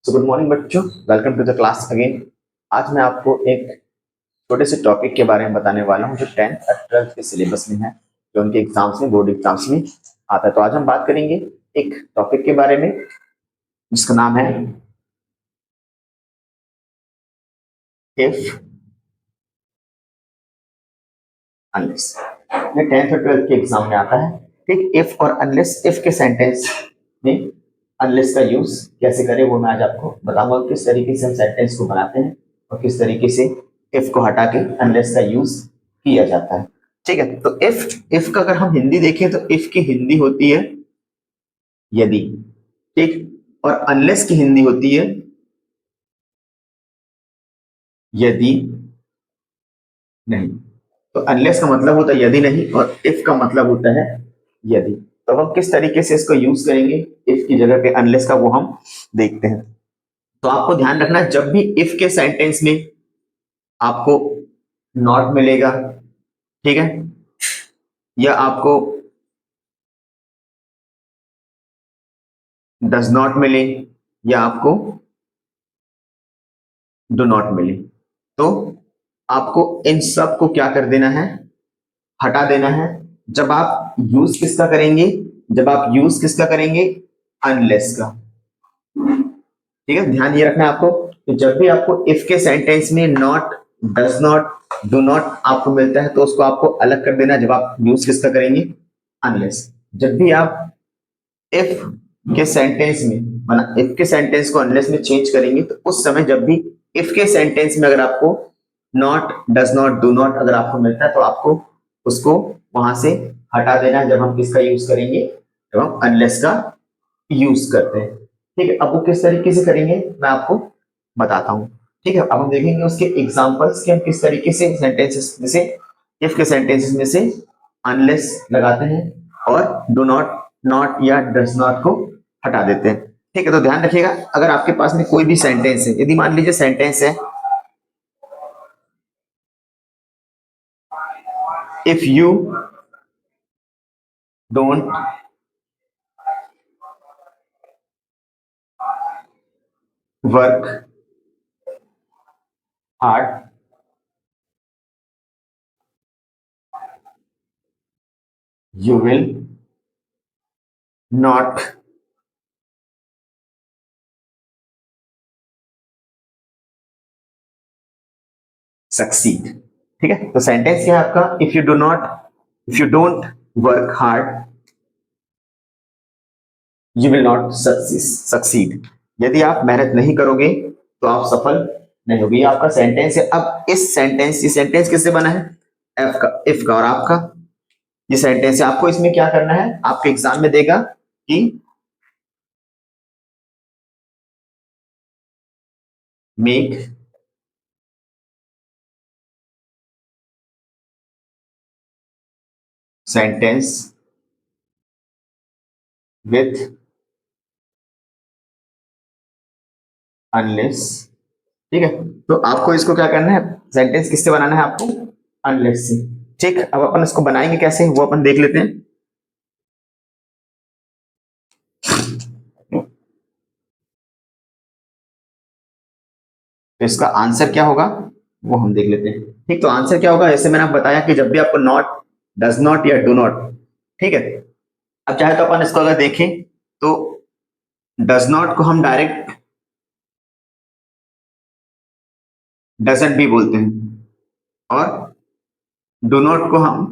सो good morning बच्चों, welcome to the class again. आज मैं आपको एक छोटे से टॉपिक के बारे में बताने वाला हूँ जो 10th और 12th के सिलेबस में है, जो उनके एग्जाम्स में, बोर्ड एग्जाम्स में आता है। तो आज हम बात करेंगे एक टॉपिक के बारे में जिसका नाम है इफ अनलेस। ये 10th और 12th के एग्जाम में आता है। ठीक, इफ और अनलेस, इफ के सेंटेंस में अनलेस का यूज कैसे करें वो मैं आज आपको बताऊंगा, किस तरीके से हम सेंटेंस को बनाते हैं और किस तरीके से इफ को हटा के अनलेस का यूज किया जाता है। ठीक है, तो इफ का अगर हम हिंदी देखें तो इफ की हिंदी होती है यदि। ठीक, और अनलेस की हिंदी होती है यदि नहीं। तो अनलेस का मतलब होता है यदि नहीं और इफ का मतलब होता है यदि। तो हम किस तरीके से इसको यूज करेंगे इफ की जगह पे अनलेस का, वो हम देखते हैं। तो आपको ध्यान रखना है, जब भी इफ के सेंटेंस में आपको नॉट मिलेगा, ठीक है, या आपको डज नॉट मिले या आपको डू नॉट मिले, तो आपको इन सब को क्या कर देना है, हटा देना है। जब आप यूज किसका करेंगे, जब आप यूज किसका करेंगे, अनलेस का। ठीक है, ध्यान ये रखना है आपको। तो जब भी आपको इफ के सेंटेंस में not, does not, do not आपको मिलता है तो उसको आपको अलग कर देना है। जब आप यूज किसका करेंगे, अनलेस। जब भी आप इफ के सेंटेंस में, माना इफ के सेंटेंस को अनलेस में चेंज करेंगे, तो उस समय जब भी इफ के सेंटेंस में अगर आपको not, does not, do not अगर आपको मिलता है तो आपको उसको वहां से हटा देना है। जब हम किसका यूज करेंगे, जब हम अनलेस का यूज करते हैं। ठीक है, अब वो किस तरीके से करेंगे मैं आपको बताता हूँ। ठीक है, अब हम देखेंगे उसके एग्जांपल्स कि हम किस तरीके से सेंटेंसेस में से, इफ के सेंटेंसेस में से अनलेस लगाते हैं और डू नॉट, नॉट या डज नॉट को हटा देते हैं। ठीक है, तो ध्यान रखिएगा, अगर आपके पास में कोई भी सेंटेंस है, यदि मान लीजिए सेंटेंस है if you don't work hard you will not succeed। ठीक है, तो सेंटेंस क्या है आपका, if you do not, if you don't work hard you will not succeed. यदि आप मेहनत नहीं करोगे तो आप सफल नहीं होगी। ये आपका सेंटेंस है। अब इस सेंटेंस, ये सेंटेंस किससे बना है, एफ का, इफ का, और आपका ये सेंटेंस है। आपको इसमें क्या करना है, आपके एग्जाम में देगा कि मेक सेंटेंस विथ अनलेस। ठीक है, तो आपको इसको क्या करना है, सेंटेंस किससे बनाना है आपको, अनलेस से। ठीक, अब अपन इसको बनाएंगे कैसे वो अपन देख लेते हैं। तो इसका आंसर क्या होगा वो हम देख लेते हैं। ठीक, तो आंसर क्या होगा, जैसे मैंने आपको बताया कि जब भी आपको नॉट, डज नॉट या डू नॉट, ठीक है, अब चाहे तो अपन इसको अगर देखें तो डज नॉट को हम डायरेक्ट डजंट भी बोलते हैं और डू नॉट को हम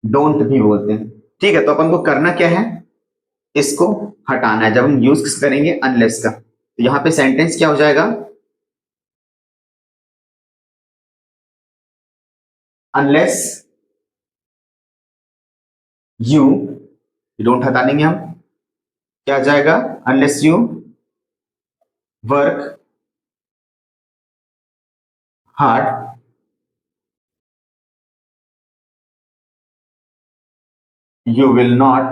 डोंट भी बोलते हैं। ठीक है, तो अपन को करना क्या है, इसको हटाना है। जब हम यूज करेंगे अनलेस का, तो यहां पे सेंटेंस क्या हो जाएगा, अनलेस यू, डोंट हटा देंगे हम, क्या आ जाएगा, unless you work hard you will not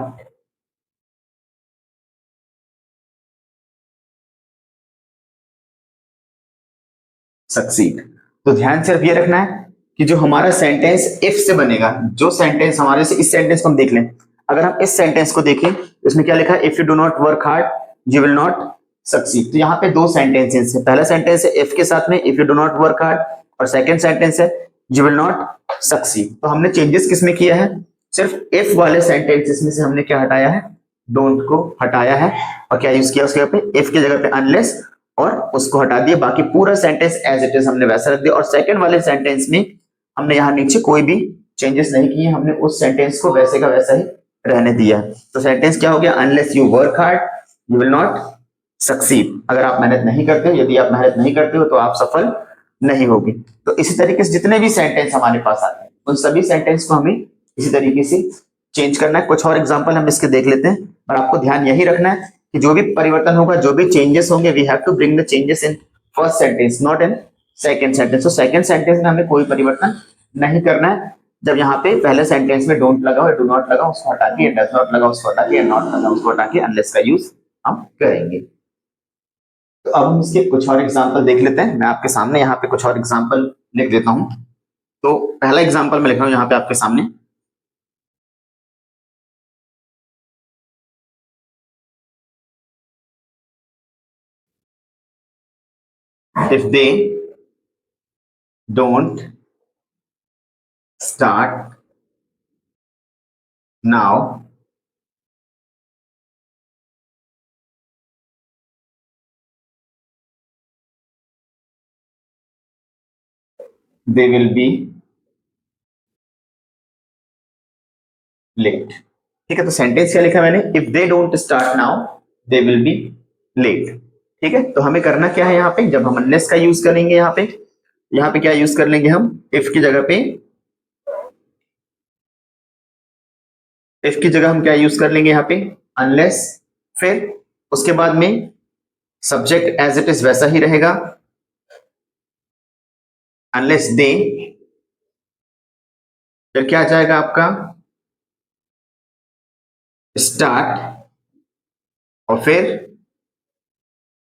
succeed। तो ध्यान से अब ये रखना है कि जो हमारा सेंटेंस इफ से बनेगा, जो सेंटेंस हमारे से, इस सेंटेंस को हम देख लें। अगर हम इस सेंटेंस को देखें, इसमें क्या लिखा है, if you do not work hard you will not succeed. तो यहाँ पे दो सेंटेंसेस है, पहला सेंटेंस है इफ के साथ में if you do not work hard, और सेकंड सेंटेंस है यू विल नॉट सक्सीड। तो हमने चेंजेस किसमें किया है, सिर्फ इफ वाले सेंटेंसेस में से हमने क्या हटाया है, डोंट को हटाया है, और क्या यूज किया उसके जगह पे, इफ की जगह पे अनलेस, और उसको हटा दिया, बाकी पूरा सेंटेंस एज इट इज हमने वैसा रख दिया। और सेकंड वाले सेंटेंस में हमने यहाँ नीचे कोई भी चेंजेस नहीं किए, हमने उस सेंटेंस को वैसे का वैसा ही रहने दिया। तो सेंटेंस क्या हो गया, unless you work hard you will not succeed. अगर आप मेहनत नहीं करते हो, यदि आप मेहनत नहीं करते हो तो आप सफल नहीं होगी। तो इसी तरीके से जितने भी सेंटेंस हमारे पास आते हैं उन सभी सेंटेंस को हमें इसी तरीके से चेंज करना है। कुछ और एग्जांपल हम इसके देख लेते हैं, और आपको ध्यान यही रखना है कि जो भी परिवर्तन होगा, जो भी चेंजेस होंगे, we have to bring the changes in first sentence not in second sentence. तो सेकंड सेंटेंस में हमें कोई परिवर्तन नहीं करना है। जब यहाँ पे पहले सेंटेंस में डोंट लगा हो, डू नॉट लगा उसको हटा के, डज नॉट लगा उसको हटा के, नॉट लगा उसको हटा के अनलेस का यूज हम करेंगे। तो अब हम इसके कुछ और एग्जांपल देख लेते हैं। मैं आपके सामने यहाँ पे कुछ और एग्जांपल लिख देता हूँ। तो पहला एग्जांपल मैं लिख रहा हूँ यहाँ पे आपके सामने, if they don't start now they will be late। ठीक है, तो सेंटेंस क्या लिखा मैंने, if they don't start now they will be late. ठीक है, तो हमें करना क्या है, यहाँ पे जब हम अनलेस का यूज करेंगे, यहाँ पे क्या यूज कर लेंगे हम, इफ की जगह पे, इफ की जगह हम क्या यूज कर लेंगे यहाँ पे, अनलेस। फिर उसके बाद में सब्जेक्ट एज इट इज वैसा ही रहेगा, अनलेस दे। फिर क्या आ जाएगा आपका, स्टार्ट, और फिर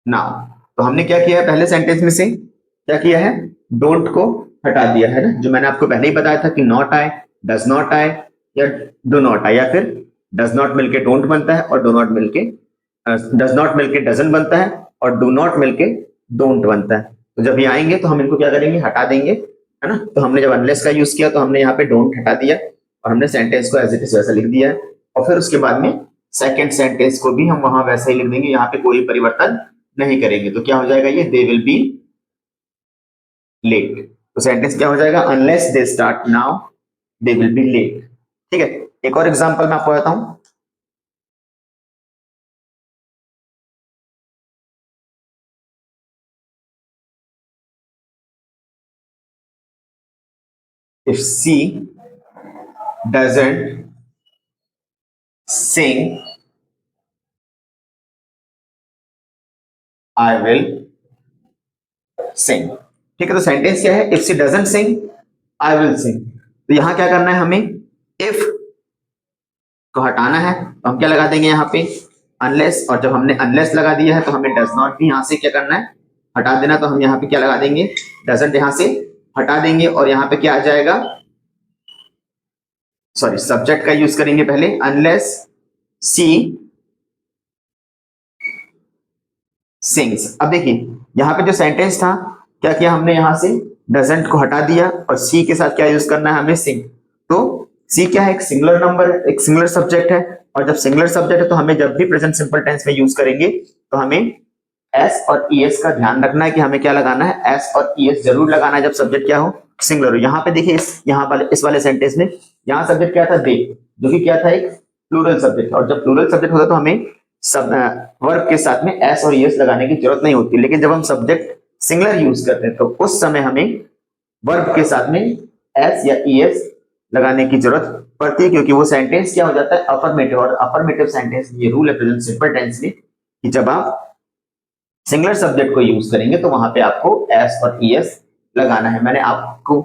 नाउ। तो हमने क्या किया है, पहले सेंटेंस में से क्या किया है, डोंट को हटा दिया है ना, जो मैंने आपको पहले ही बताया था कि नॉट आए, डज नॉट आए, या डू नॉट आए, या फिर डज नॉट मिलके डोंट बनता है, और डो नॉट मिलके डज नॉट मिलके डजन बनता है, और डू नॉट मिलके डोंट बनता है। तो जब ये आएंगे तो हम इनको क्या करेंगे, हटा देंगे, है ना। तो हमने जब अनलेस का यूज किया तो हमने यहाँ पे डोंट हटा दिया, और हमने सेंटेंस को एज इट इज वैसा लिख दिया है। और फिर उसके बाद में सेकेंड सेंटेंस को भी हम वहां वैसा ही लिख देंगे, यहाँ पे कोई परिवर्तन नहीं करेंगे। तो क्या हो जाएगा ये, दे विल बी लेट। तो सेंटेंस क्या हो जाएगा, unless they start now they will be late. ठीक है, एक और एग्जांपल मैं आपको बताता हूं, if she doesn't sing I will sing। ठीक है, तो सेंटेंस क्या है, if she doesn't sing I will sing। तो यहां क्या करना है हमें, if को हटाना है, तो हम क्या लगा देंगे यहाँ पे, अनलेस। और जब हमने अनलेस लगा दिया है तो हमें डज नॉट भी यहाँ से क्या करना है, हटा देना। तो हम यहाँ पे क्या लगा देंगे, डजंट यहाँ से हटा देंगे, और यहाँ पे क्या आ जाएगा, सॉरी सब्जेक्ट का यूज करेंगे पहले, अनलेस सी सिंग्स। अब देखिए यहाँ पे जो सेंटेंस था, क्या किया हमने, यहाँ से डजंट को हटा दिया, और सी के साथ क्या यूज करना है हमें, सिंग। तो सी क्या है, एक सिंगुलर नंबर, एक सिंगुलर सब्जेक्ट है, और जब सिंगुलर सब्जेक्ट है तो हमें जब भी प्रेजेंट सिंपल टेंस में यूज करेंगे तो हमें एस और ईएस का ध्यान रखना है कि हमें क्या लगाना है, एस और ईएस जरूर लगाना है जब सब्जेक्ट क्या हो, सिंगुलर हो। यहाँ पे देखिए इस वाले सेंटेंस में यहाँ सब्जेक्ट क्या था, दे, जो कि क्या था, एक प्लूरल सब्जेक्ट। और जब प्लूरल सब्जेक्ट होता है तो हमें सब वर्ब के साथ में एस और ईएस लगाने की जरूरत नहीं होती। लेकिन जब हम सब्जेक्ट सिंगुलर यूज करते हैं तो उस समय हमें वर्ब के साथ में एस या ईएस लगाने की जरूरत पड़ती है, क्योंकि वो सेंटेंस क्या हो जाता है, अफर्मेटिव। और अफर्मेटिव सेंटेंस ये रूल है प्रेजेंट सिंपल टेंस में कि जब आप सिंगुलर सब्जेक्ट को यूज करेंगे तो वहां पे आपको एस और ईएस लगाना है। मैंने आपको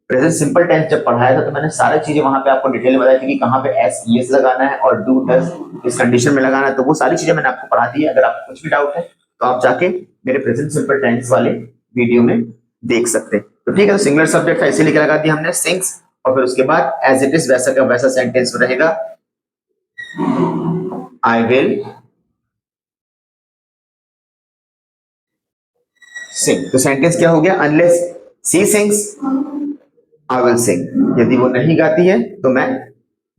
प्रेजेंट सिंपल टेंस जब पढ़ाया था तो मैंने सारी चीजें वहां पे आपको डिटेल में बताई थी कि कहाँ पे एस ईएस लगाना है और डू डज इस कंडीशन में लगाना है। तो वो सारी चीजें मैंने आपको पढ़ा दी है। अगर आपको कुछ भी डाउट है तो आप जाके मेरे प्रेजेंट सिंपल टेंस वाले वीडियो में देख सकते हैं। तो ठीक है, तो सिंगुलर सब्जेक्ट ऐसे लिख लगा दिया हमने, सिंग्स, और फिर उसके बाद एज इट इज वैसा का वैसा सेंटेंस रहेगा, आई विल सिंग। तो सेंटेंस क्या हो गया, unless she sings I will sing. यदि वो नहीं गाती है तो मैं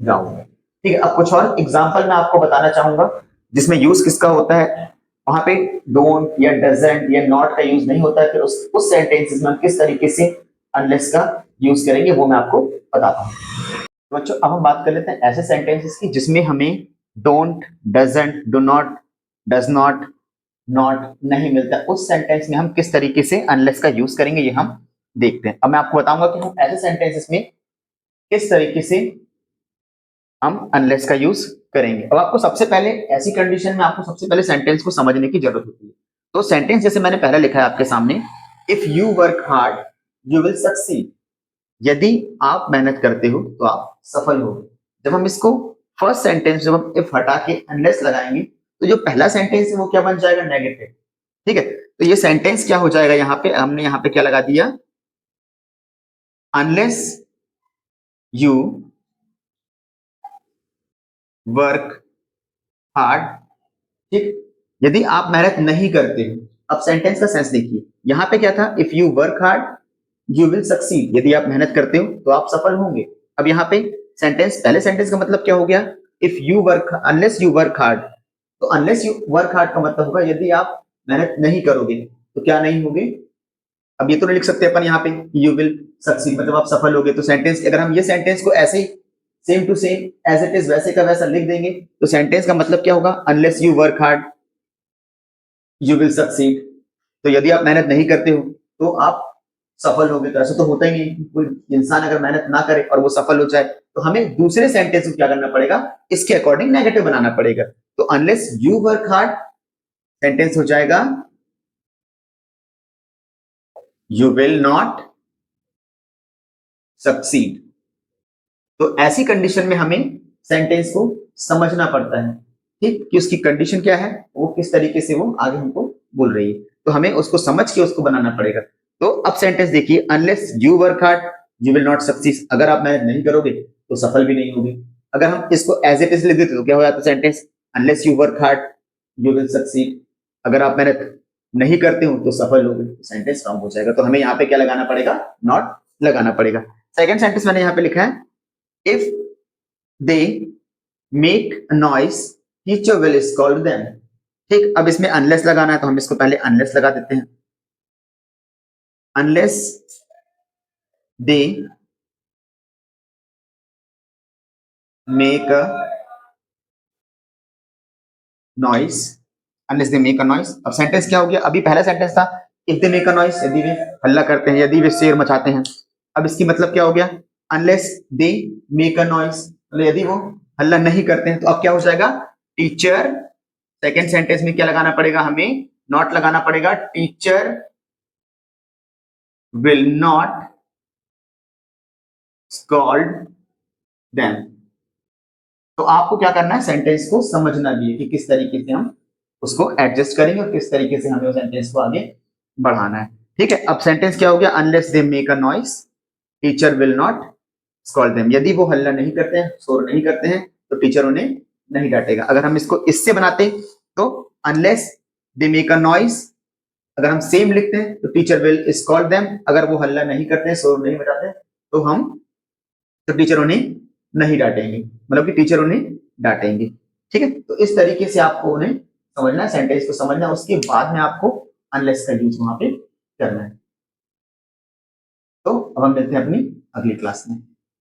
गाऊंगा। ठीक है, अब कुछ और एग्जांपल मैं आपको बताना चाहूंगा जिसमें यूज किसका होता है। वहां पे डोंट या डजंट या नॉट का यूज नहीं होता है, फिर उस सेंटेंसेस में हम किस तरीके से अनलेस का यूज करेंगे वो मैं आपको बताता हूँ। तो बच्चों अब हम बात कर लेते हैं ऐसे सेंटेंसेस की जिसमें हमें don't, doesn't, do not, does not, not नहीं मिलता। उस सेंटेंस में हम किस तरीके से अनलेस का यूज करेंगे ये हम देखते हैं। अब मैं आपको बताऊंगा कि हम ऐसे सेंटेंसेस में किस तरीके से हम अनलेस का यूज करेंगे। अब आपको सबसे पहले ऐसी कंडीशन में आपको सबसे पहले सेंटेंस को समझने की जरूरत होती है। तो सेंटेंस जैसे मैंने पहले लिखा है आपके सामने, if you work hard you will succeed. यदि आप मेहनत करते हो तो आप सफल हो। जब हम इसको फर्स्ट सेंटेंस जब हम इफ हटा के अनलेस लगाएंगे तो जो पहला सेंटेंस है वो क्या बन जाएगा, नेगेटिव। ठीक है, तो ये सेंटेंस क्या हो जाएगा, यहाँ पे हमने यहाँ पे क्या लगा दिया, अनलेस यू वर्क हार्ड। ठीक, यदि आप मेहनत नहीं करते हो। अब सेंटेंस का सेंस देखिए, यहाँ पे क्या था, if you work hard you will succeed. यदि आप मेहनत करते हो तो आप सफल होंगे। अब यहाँ पे सेंटेंस, पहले सेंटेंस का मतलब क्या हो गया, if you work, unless you work hard. तो अनलेस यू वर्क हार्ड का मतलब होगा यदि आप मेहनत नहीं करोगे तो क्या नहीं होगे। अब ये तो नहीं लिख सकते अपन यहाँ पे यू विल सक्सीड मतलब आप सफल होगे। तो सेंटेंस, अगर हम ये सेंटेंस को ऐसे ही same to same as it is वैसे का वैसा लिख देंगे तो सेंटेंस का मतलब क्या होगा, unless you work hard you will succeed. तो यदि आप मेहनत नहीं करते हो तो आप सफल होगे। तो ऐसा तो होता ही नहीं कि कोई इंसान अगर मेहनत ना करे और वो सफल हो जाए। तो हमें दूसरे सेंटेंस को क्या करना पड़ेगा, इसके अकॉर्डिंग नेगेटिव बनाना पड़ेगा। तो unless you work hard sentence हो जाएगा यू विल नॉट सक्सीड। तो ऐसी कंडीशन में हमें सेंटेंस को समझना पड़ता है, ठीक, कि उसकी कंडीशन क्या है, वो किस तरीके से वो आगे हमको बोल रही है। तो हमें उसको समझ के उसको बनाना पड़ेगा। तो अब सेंटेंस देखिए, unless you work hard you will not succeed. अगर आप मेहनत नहीं करोगे तो सफल भी नहीं होगे। अगर हम इसको एज इट इज लिख देते तो क्या हो जाता sentence, unless you work hard you will succeed. अगर आप मेहनत नहीं करते हो तो सफल होगे, सेंटेंस रॉन्ग हो जाएगा। तो हमें यहाँ पे क्या लगाना पड़ेगा, नॉट लगाना पड़ेगा। सेकेंड सेंटेंस मैंने यहाँ पे लिखा है, if they make a noise teacher will scold them। ठीक, अब इसमें अनलेस लगाना है तो हम इसको पहले अनलेस लगा देते हैं। Unless they make a noise, unless they make a noise. अब सेंटेंस क्या हो गया, अभी पहला सेंटेंस था if they make a noise, यदि वे हल्ला करते हैं, यदि वे शोर मचाते हैं। अब इसकी मतलब क्या हो गया, unless they make a noise मतलब यदि वो हल्ला नहीं करते हैं। तो अब क्या हो जाएगा, टीचर, सेकेंड सेंटेंस में क्या लगाना पड़ेगा हमें, नॉट लगाना पड़ेगा। Teacher will not scold them. तो आपको क्या करना है, सेंटेंस को समझना भी है कि किस तरीके से हम उसको एडजस्ट करेंगे और किस तरीके से हमें उस सेंटेंस को आगे बढ़ाना है। ठीक है, अब सेंटेंस क्या हो गया, unless they make a noise teacher will not scold them. यदि वो हल्ला नहीं करते हैं, शोर नहीं करते हैं तो टीचर उन्हें नहीं डांटेगा। अगर हम इसको इससे बनाते तो unless they make a noise, अगर हम सेम लिखते हैं तो टीचर विल स्कॉल्ड देम। अगर वो हल्ला नहीं करते हैं, शोर नहीं मचाते तो हम, तो टीचर उन्हें नहीं डांटेंगे, मतलब कि टीचर उन्हें डांटेंगे। ठीक है, तो इस तरीके से आपको उन्हें समझना है, सेंटेंस को समझना है, उसके बाद में आपको अनलेस का यूज वहां पे करना है। तो अब हम मिलते हैं अपनी अगली क्लास में।